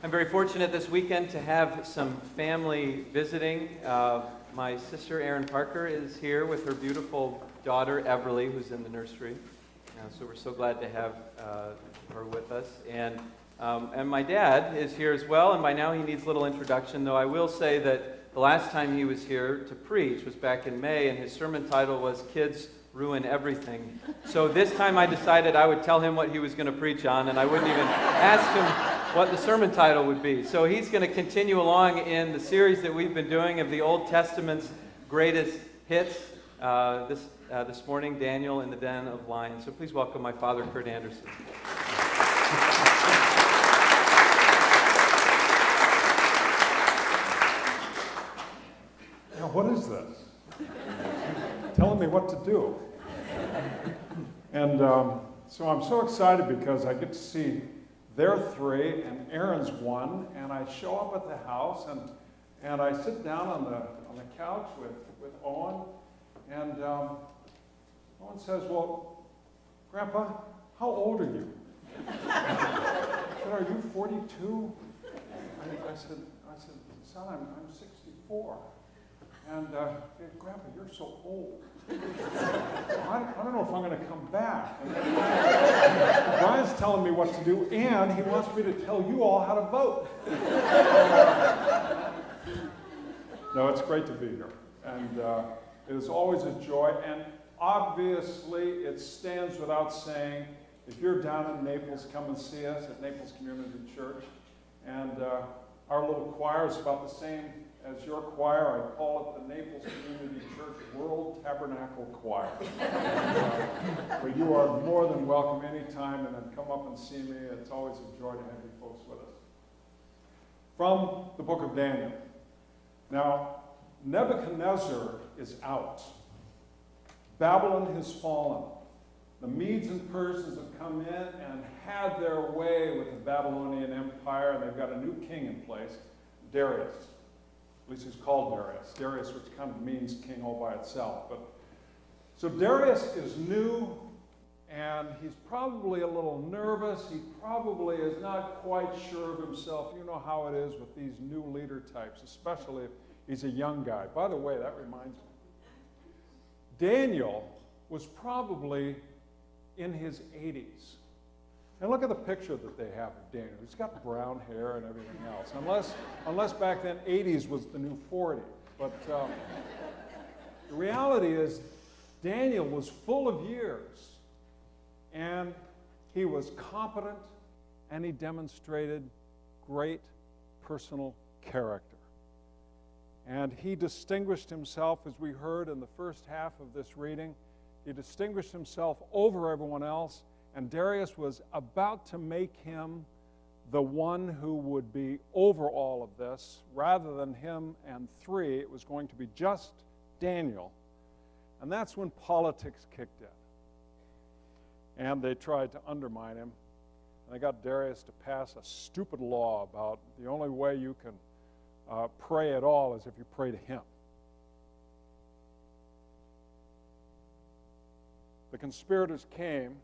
I'm very fortunate this weekend to have some family visiting. My sister Erin Parker is here with her beautiful daughter Everly, who's in the nursery. So we're so glad to have her with us. And my dad is here as well, and by now he needs a little introduction, though I will say that the last time he was here to preach was back in May, and his sermon title was Kids Ruin Everything. So this time I decided I would tell him what he was going to preach on, and I wouldn't even ask him what the sermon title would be. So he's going to continue along in the series that we've been doing of the Old Testament's greatest hits. This morning, Daniel in the Den of Lions. So please welcome my father, Kirt Anderson. Now, what is this? Telling me what to do. And so I'm so excited because I get to see their three and Aaron's one, and I show up at the house and I sit down on the couch with Owen, and Owen says, "Well, Grandpa, how old are you?" I said, "Are you 42?" I said, "Son, I'm 64." And hey, Grandpa, you're so old. I don't know if I'm going to come back. And Brian's telling me what to do, and he wants me to tell you all how to vote. No, it's great to be here. And it is always a joy. And obviously, it stands without saying, if you're down in Naples, come and see us at Naples Community Church. And our little choir is about the same as your choir. I call it the Naples Community Church World Tabernacle Choir. But you are more than welcome anytime, and then come up and see me. It's always a joy to have you folks with us. From the book of Daniel. Now, Nebuchadnezzar is out. Babylon has fallen. The Medes and Persians have come in and had their way with the Babylonian Empire, and they've got a new king in place, Darius. At least he's called Darius. Darius, which kind of means king all by itself. So Darius is new, and he's probably a little nervous. He probably is not quite sure of himself. You know how it is with these new leader types, especially if he's a young guy. By the way, that reminds me. Daniel was probably in his 80s. And look at the picture that they have of Daniel. He's got brown hair and everything else. Unless back then 80s was the new 40. But the reality is Daniel was full of years. And he was competent, and he demonstrated great personal character. And he distinguished himself, as we heard in the first half of this reading, he distinguished himself over everyone else. And Darius was about to make him the one who would be over all of this. Rather than him and three, it was going to be just Daniel. And that's when politics kicked in. And they tried to undermine him. And they got Darius to pass a stupid law about the only way you can pray at all is if you pray to him. The conspirators came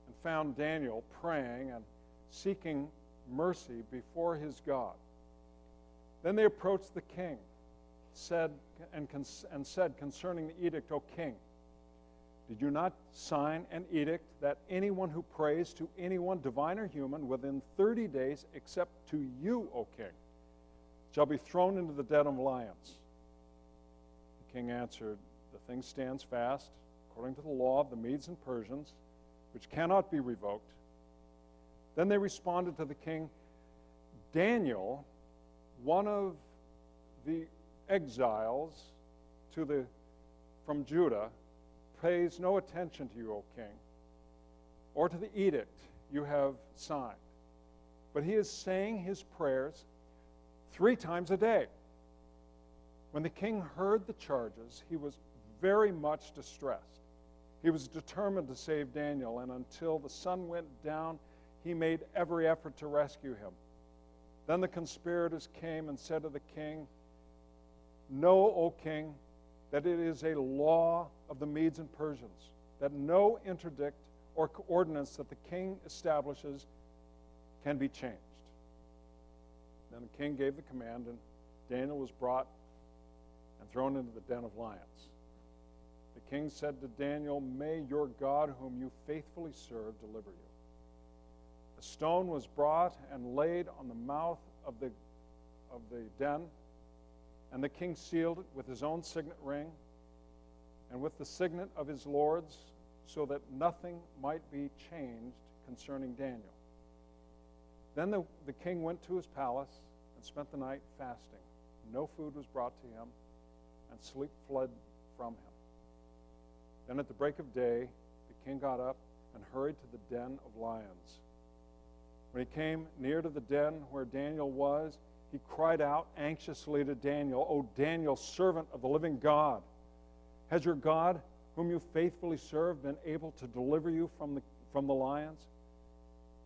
and found Daniel praying and seeking mercy before his God. Then they approached the king, said concerning the edict, "O king, did you not sign an edict that anyone who prays to anyone, divine or human, within 30 days, except to you, O king, shall be thrown into the den of lions?" The king answered, "The thing stands fast, according to the law of the Medes and Persians, which cannot be revoked." Then they responded to the king, "Daniel, one of the exiles from Judah, pays no attention to you, O king, or to the edict you have signed. But he is saying his prayers 3 times a day." When the king heard the charges, he was very much distressed. He was determined to save Daniel, and until the sun went down, he made every effort to rescue him. Then the conspirators came and said to the king, "Know, O king, that it is a law of the Medes and Persians, that no interdict or ordinance that the king establishes can be changed." king gave the command, and Daniel was brought and thrown into the den of lions. The king said to Daniel, "May your God, whom you faithfully serve, deliver you." A stone was brought and laid on the mouth of the den, and the king sealed it with his own signet ring and with the signet of his lords, so that nothing might be changed concerning Daniel. Then the king went to his palace and spent the night fasting. No food was brought to him, and sleep fled from him. Then at the break of day, the king got up and hurried to the den of lions. When he came near to the den where Daniel was, he cried out anxiously to Daniel, "O Daniel, servant of the living God, has your God, whom you faithfully serve, been able to deliver you from the lions?"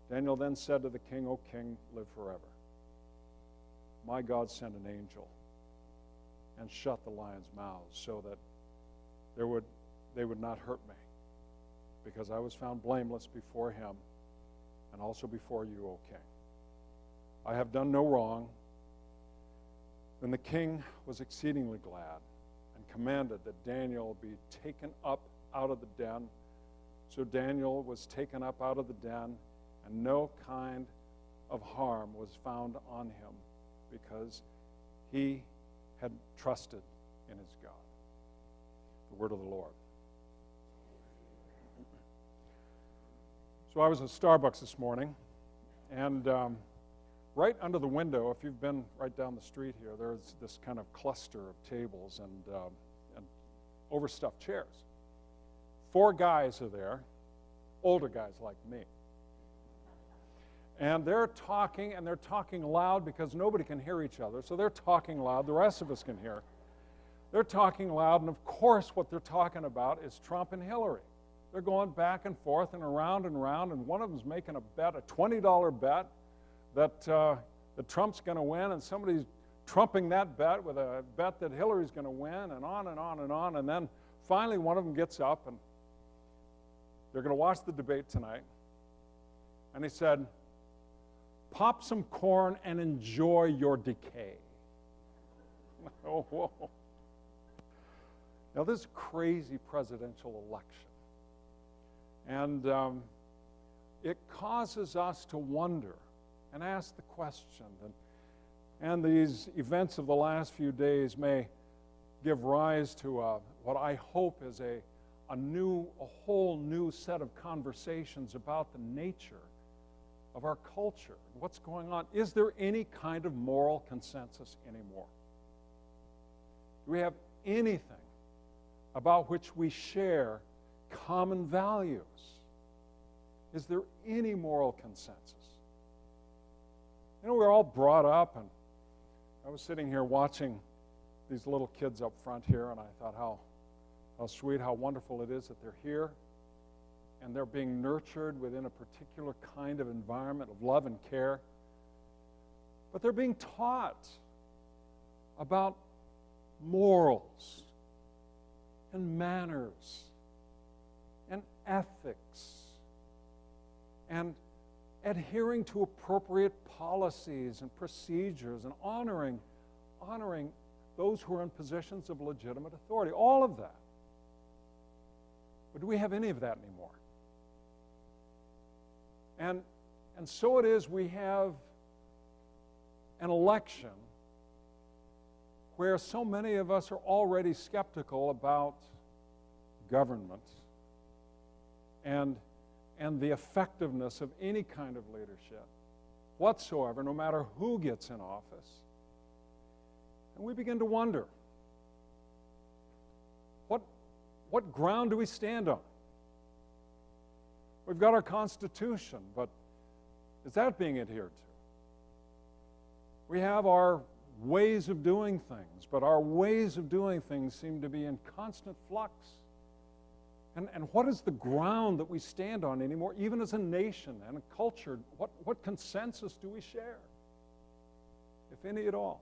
Daniel then said to the king, "O king, live forever. My God sent an angel and shut the lions' mouths so that they would not hurt me, because I was found blameless before him and also before you, O king. I have done no wrong." Then the king was exceedingly glad and commanded that Daniel be taken up out of the den. So Daniel was taken up out of the den, and no kind of harm was found on him, because he had trusted in his God. The word of the Lord. So I was at Starbucks this morning, and right under the window, if you've been right down the street here, there's this kind of cluster of tables and overstuffed chairs. 4 guys are there, older guys like me. And they're talking loud because nobody can hear each other, so they're talking loud. The rest of us can hear. They're talking loud, and of course what they're talking about is Trump and Hillary. They're going back and forth and around, and one of them's making a bet, a $20 bet, that Trump's going to win, and somebody's trumping that bet with a bet that Hillary's going to win, and on and on and on. And then finally one of them gets up, and they're going to watch the debate tonight. And he said, "Pop some corn and enjoy your decay." Oh, whoa. Now, this is a crazy presidential election. And it causes us to wonder and ask the question. And these events of the last few days may give rise to what I hope is a whole new set of conversations about the nature of our culture. What's going on? Is there any kind of moral consensus anymore? Do we have anything about which we share common values? Is there any moral consensus? You know, we're all brought up, and I was sitting here watching these little kids up front here, and I thought how sweet, how wonderful it is that they're here, and they're being nurtured within a particular kind of environment of love and care. But they're being taught about morals and manners and ethics and adhering to appropriate policies and procedures and honoring those who are in positions of legitimate authority. All of that. But do we have any of that anymore? And so it is, we have an election where so many of us are already skeptical about government and the effectiveness of any kind of leadership whatsoever, no matter who gets in office. And we begin to wonder, what ground do we stand on? We've got our Constitution, but is that being adhered to? We have our ways of doing things, but our ways of doing things seem to be in constant flux. And what is the ground that we stand on anymore, even as a nation and a culture? What consensus do we share, if any at all?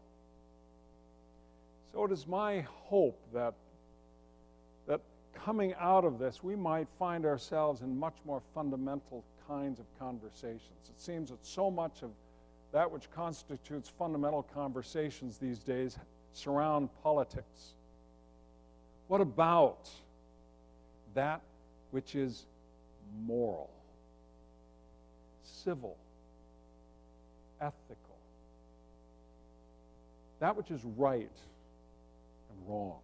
So it is my hope that coming out of this, we might find ourselves in much more fundamental kinds of conversations. It seems that so much of that which constitutes fundamental conversations these days surround politics? What about that which is moral, civil, ethical? That which is right and wrong.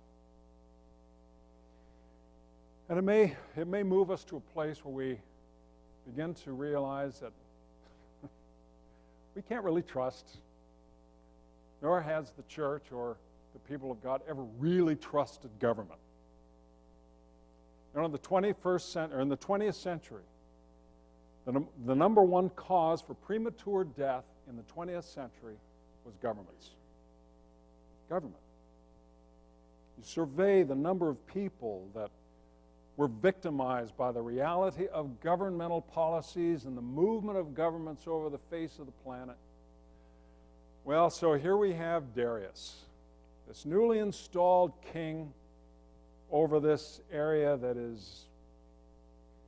And it may move us to a place where we begin to realize that we can't really trust, nor has the church or the people of God ever really trusted government. You know, in the 20th century, the number one cause for premature death in the 20th century was governments. Government. You survey the number of people that were victimized by the reality of governmental policies and the movement of governments over the face of the planet. Well, so here we have Darius, this newly installed king over this area that is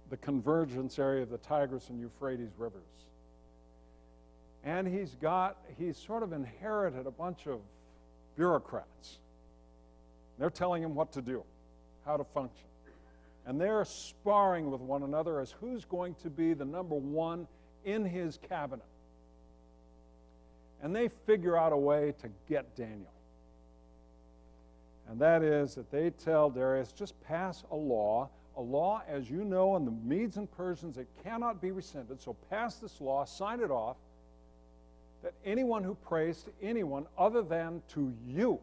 the convergence area of the Tigris and Euphrates rivers. And he's sort of inherited a bunch of bureaucrats. They're telling him what to do, how to function. And they're sparring with one another as who's going to be the number one in his cabinet. And they figure out a way to get Daniel. And that is that they tell Darius, just pass a law, as you know, in the Medes and Persians, it cannot be rescinded. So pass this law, sign it off, that anyone who prays to anyone other than to you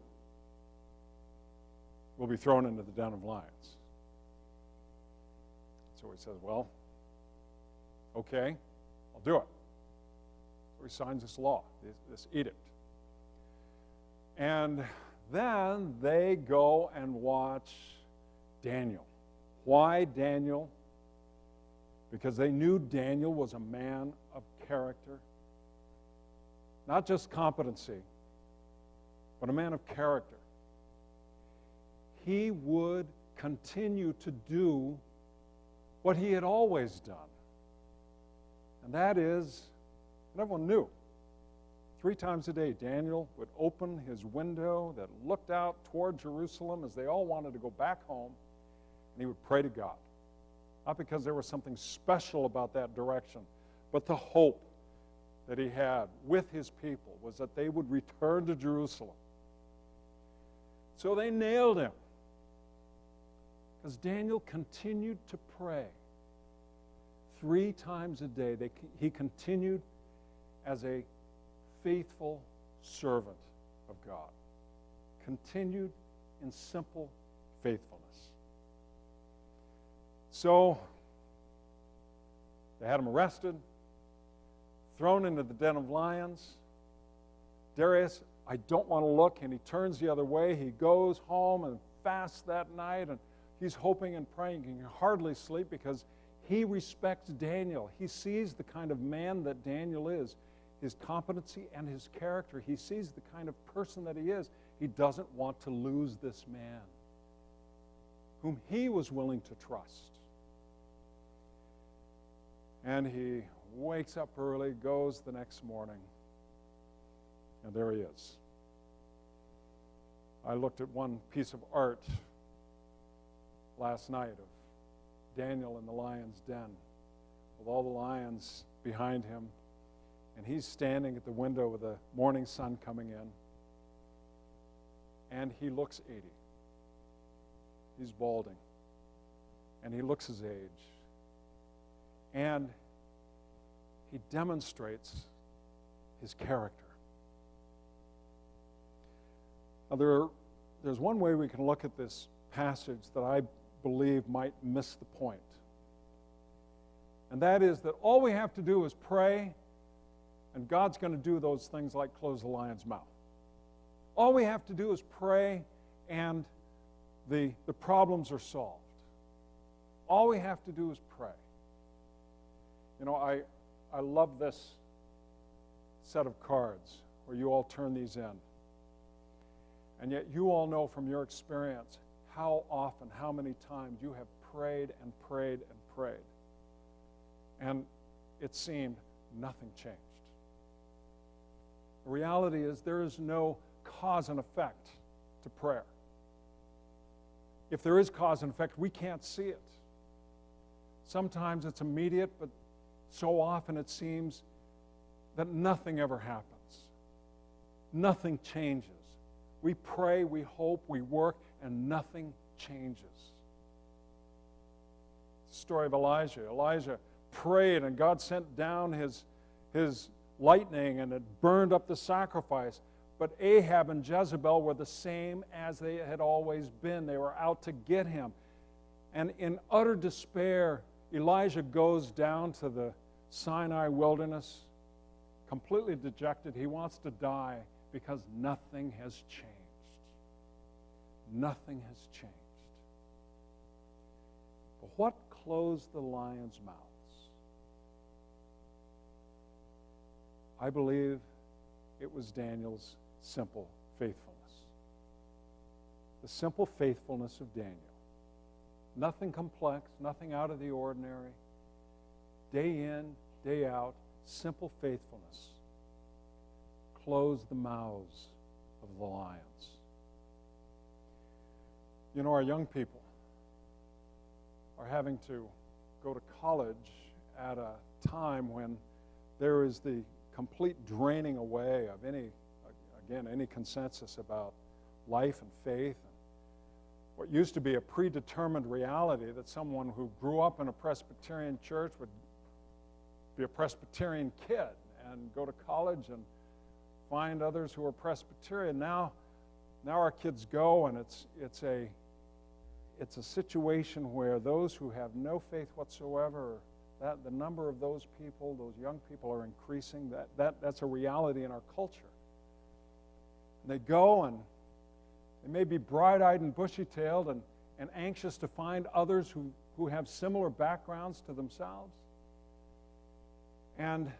will be thrown into the den of lions. So he says, well, okay, I'll do it. So he signs this law, this edict. And then they go and watch Daniel. Why Daniel? Because they knew Daniel was a man of character. Not just competency, but a man of character. He would continue to do what he had always done. And that is, and everyone knew, 3 times a day, Daniel would open his window that looked out toward Jerusalem as they all wanted to go back home, and he would pray to God. Not because there was something special about that direction, but the hope that he had with his people was that they would return to Jerusalem. So they nailed him, because Daniel continued to pray 3 times a day. He continued as a faithful servant of God. Continued in simple faithfulness. So they had him arrested, thrown into the den of lions. Darius, I don't want to look, and he turns the other way. He goes home and fasts that night, and he's hoping and praying. He can hardly sleep because he respects Daniel. He sees the kind of man that Daniel is, his competency and his character. He sees the kind of person that he is. He doesn't want to lose this man whom he was willing to trust. And he wakes up early, goes the next morning, and there he is. I looked at one piece of art last night of Daniel in the lion's den with all the lions behind him, and he's standing at the window with the morning sun coming in, and he looks 80. He's balding, and he looks his age, and he demonstrates his character. Now, there's one way we can look at this passage that I believe might miss the point. And that is that all we have to do is pray, and God's going to do those things like close the lion's mouth. All we have to do is pray, and the problems are solved. All we have to do is pray. You know, I love this set of cards where you all turn these in. And yet you all know from your experience how often, how many times you have prayed and prayed and prayed. And it seemed nothing changed. The reality is there is no cause and effect to prayer. If there is cause and effect, we can't see it. Sometimes it's immediate, but so often it seems that nothing ever happens. Nothing changes. We pray, we hope, we work, and nothing changes. The story of Elijah. Elijah prayed, and God sent down his lightning, and it burned up the sacrifice. But Ahab and Jezebel were the same as they had always been. They were out to get him. And in utter despair, Elijah goes down to the Sinai wilderness, completely dejected. He wants to die because nothing has changed. Nothing has changed. But what closed the lions' mouths? I believe it was Daniel's simple faithfulness. The simple faithfulness of Daniel. Nothing complex, nothing out of the ordinary. Day in, day out, simple faithfulness closed the mouths of the lions. You know, our young people are having to go to college at a time when there is the complete draining away of any consensus about life and faith. And what used to be a predetermined reality that someone who grew up in a Presbyterian church would be a Presbyterian kid and go to college and find others who are Presbyterian. Now our kids go, and it's a situation where those who have no faith whatsoever, that the number of those people, those young people, are increasing. That's a reality in our culture. And they go, and they may be bright-eyed and bushy-tailed and anxious to find others who have similar backgrounds to themselves. And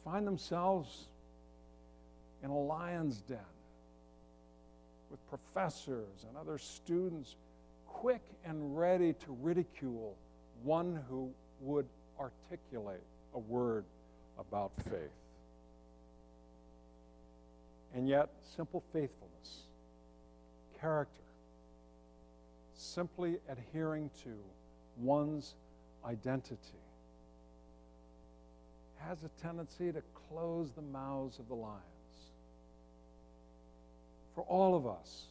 find themselves in a lion's den with professors and other students quick and ready to ridicule one who would articulate a word about faith. And yet, simple faithfulness, character, simply adhering to one's identity, has a tendency to close the mouths of the lions. For all of us,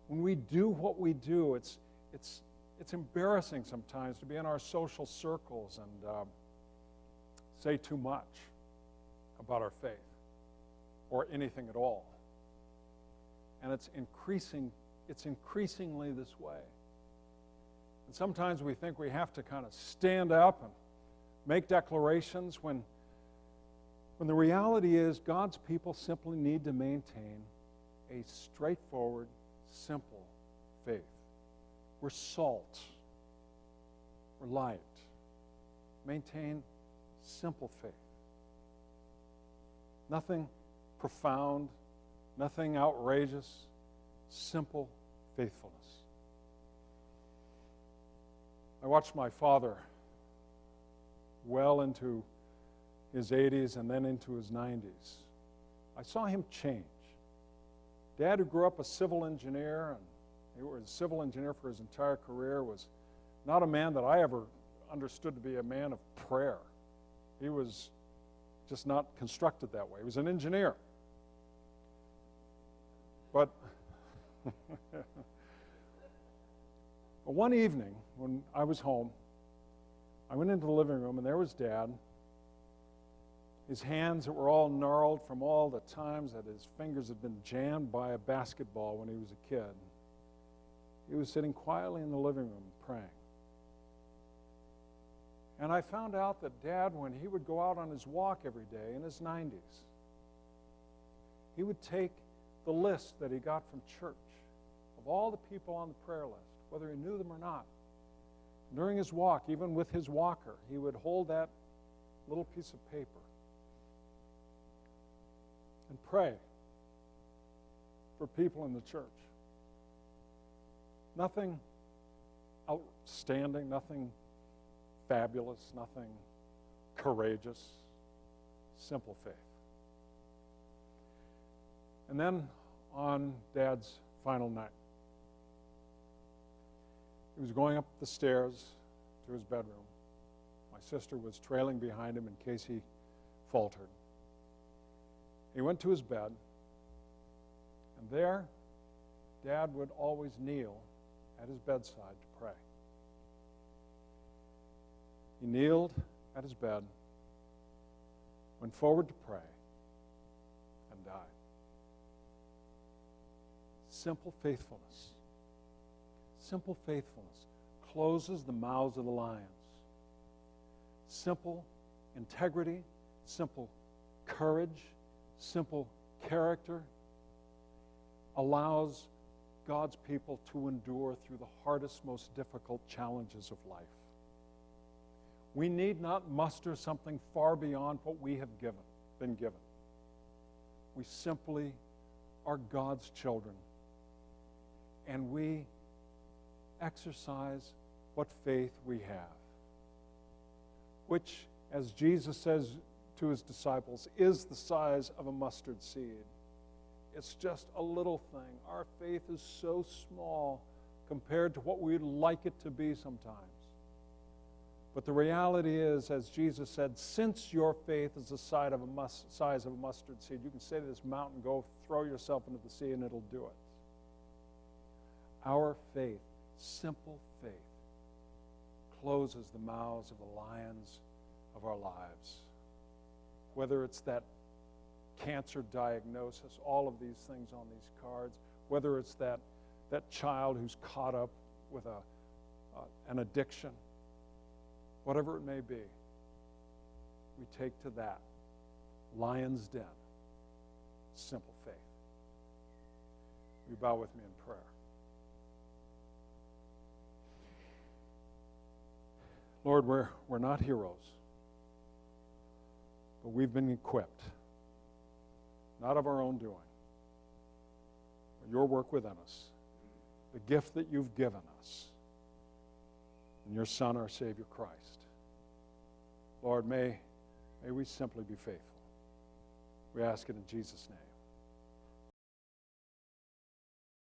when we do what we do, it's embarrassing sometimes to be in our social circles and say too much about our faith or anything at all. And it's increasingly this way. And sometimes we think we have to kind of stand up and make declarations when the reality is God's people simply need to maintain a straightforward, simple faith. We're salt. We're light. Maintain simple faith. Nothing profound, nothing outrageous, simple faithfulness. I watched my father well into his 80s and then into his 90s. I saw him change. Dad, who grew up a civil engineer, and he was a civil engineer for his entire career, was not a man that I ever understood to be a man of prayer. He was just not constructed that way. He was an engineer. But one evening when I was home, I went into the living room, and there was Dad. His hands that were all gnarled from all the times that his fingers had been jammed by a basketball when he was a kid. He was sitting quietly in the living room praying. And I found out that Dad, when he would go out on his walk every day in his 90s, he would take the list that he got from church of all the people on the prayer list, whether he knew them or not. During his walk, even with his walker, he would hold that little piece of paper and pray for people in the church. Nothing outstanding, nothing fabulous, nothing courageous, simple faith. And then on Dad's final night, he was going up the stairs to his bedroom. My sister was trailing behind him in case he faltered. He went to his bed, and there, Dad would always kneel at his bedside to pray. He kneeled at his bed, went forward to pray, and died. Simple faithfulness. Simple faithfulness closes the mouths of the lions. Simple integrity, simple courage, simple character allows God's people to endure through the hardest, most difficult challenges of life. We need not muster something far beyond what we have been given. We simply are God's children, and we exercise what faith we have, which, as Jesus says to his disciples, is the size of a mustard seed. It's just a little thing. Our faith is so small compared to what we'd like it to be sometimes. But the reality is, as Jesus said, since your faith is the size of a mustard seed, you can say to this mountain, go throw yourself into the sea, and it'll do it. Our faith, simple faith, closes the mouths of the lions of our lives. Whether it's that cancer diagnosis, all of these things on these cards, whether it's that child who's caught up with an addiction, whatever it may be, we take to that lion's den, simple faith. Will you bow with me in prayer? Lord, we're not heroes, but we've been equipped, not of our own doing, but your work within us, the gift that you've given us, and your Son, our Savior Christ. Lord, may we simply be faithful. We ask it in Jesus' name.